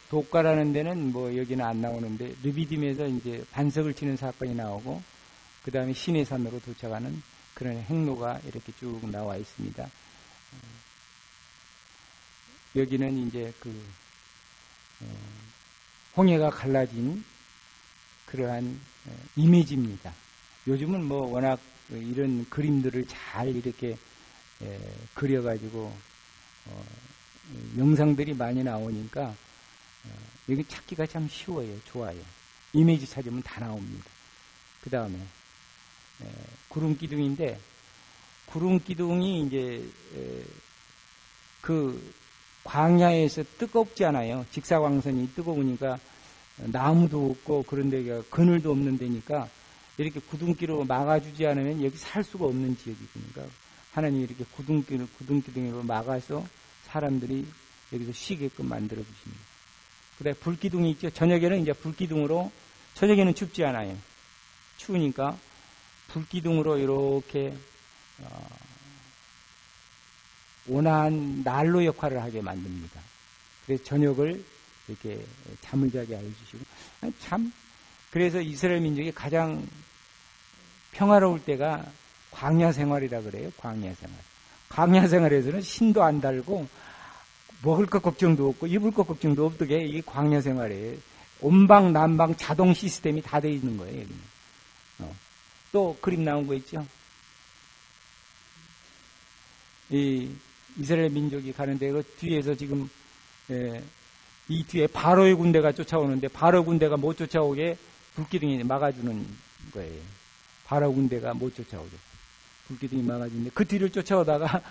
독가라는 데는 뭐 여기는 안 나오는데 르비딤에서 이제 반석을 치는 사건이 나오고, 그 다음에 시내산으로 도착하는 그런 행로가 이렇게 쭉 나와 있습니다. 여기는 이제 홍해가 갈라진 그러한 이미지입니다. 요즘은 뭐 워낙 이런 그림들을 잘 이렇게 그려가지고 영상들이 많이 나오니까 여기 찾기가 참 쉬워요. 좋아요. 이미지 찾으면 다 나옵니다. 그 다음에 구름기둥인데, 구름기둥이 이제 그 광야에서 뜨겁지 않아요. 직사광선이 뜨거우니까 나무도 없고 그런 데가 그늘도 없는 데니까 이렇게 구둥기로 막아주지 않으면 여기 살 수가 없는 지역이니까 하나님이 이렇게 구둥기둥으로 막아서 사람들이 여기서 쉬게끔 만들어 주십니다. 그다음에 불기둥이 있죠. 저녁에는 이제 불기둥으로, 저녁에는 춥지 않아요. 추우니까 불기둥으로 이렇게 온화한 난로 역할을 하게 만듭니다. 그래서 저녁을 이렇게 잠을 자게 해주시고, 참, 그래서 이스라엘 민족이 가장 평화로울 때가 광야 생활이라 그래요. 광야 생활. 광야 생활에서는 신도 안 달고 먹을 것 걱정도 없고 입을 것 걱정도 없게 이 광야 생활에 온방 난방 자동 시스템이 다 되어 있는 거예요. 또 그림 나온 거 있죠. 이 이스라엘 민족이 가는데 그 뒤에서 지금 이 뒤에 바로의 군대가 쫓아오는데 바로 군대가 못 쫓아오게 불기둥이 막아주는 거예요. 바로 군대가 못 쫓아오게 불기둥이 막아주는데 그 뒤를 쫓아오다가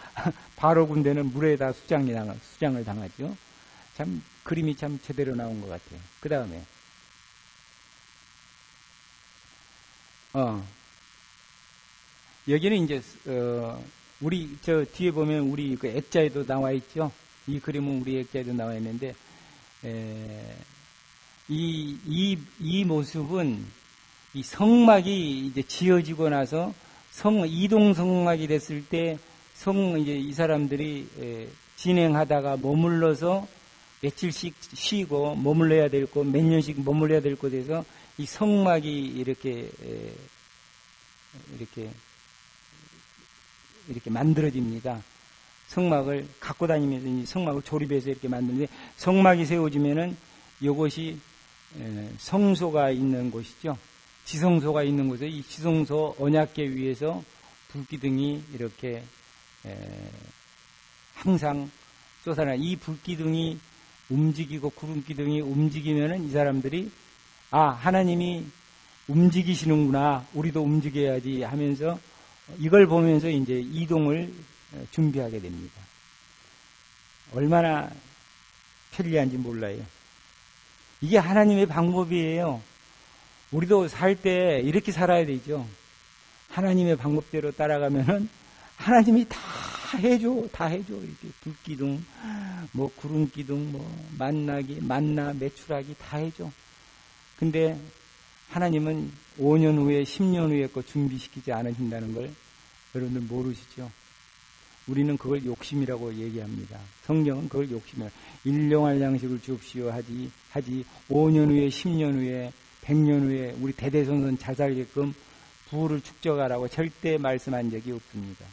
바로 군대는 물에다 수장을 당하죠. 참 그림이 참 제대로 나온 것 같아요. 그 다음에 여기는 이제 우리 저 뒤에 보면 우리 그 액자에도 나와 있죠. 이 그림은 우리 액자에도 나와 있는데 이 모습은 이 성막이 이제 지어지고 나서 이동 성막이 됐을 때 이제 이 사람들이 진행하다가 머물러서 며칠씩 쉬고 머물러야 될 곳, 몇 년씩 머물러야 될 곳에서 이 성막이 이렇게 만들어집니다. 성막을 갖고 다니면서 이 성막을 조립해서 이렇게 만드는데, 성막이 세워지면은 이곳이 성소가 있는 곳이죠. 지성소가 있는 곳에 이 지성소 언약궤 위에서 불기둥이 이렇게 항상 쏟아나, 이 불기둥이 움직이고 구름기둥이 움직이면은 이 사람들이 하나님이 움직이시는구나, 우리도 움직여야지 하면서 이걸 보면서 이제 이동을 준비하게 됩니다. 얼마나 편리한지 몰라요. 이게 하나님의 방법이에요. 우리도 살 때 이렇게 살아야 되죠. 하나님의 방법대로 따라가면은 하나님이 다 해줘. 이렇게 불기둥, 뭐 구름기둥, 뭐 만나, 메추라기 다 해줘. 근데 하나님은 5년 후에 10년 후에 거 준비시키지 않으신다는 걸 여러분들 모르시죠? 우리는 그걸 욕심이라고 얘기합니다. 성경은 그걸 욕심이라고. 일용할 양식을 주옵시오 하지 5년 후에 10년 후에 100년 후에 우리 대대손손 잘 살게끔 부를 축적하라고 절대 말씀한 적이 없습니다.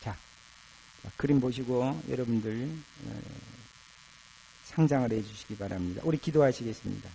자, 그림 보시고 여러분들 상장을 해 주시기 바랍니다. 우리 기도하시겠습니다.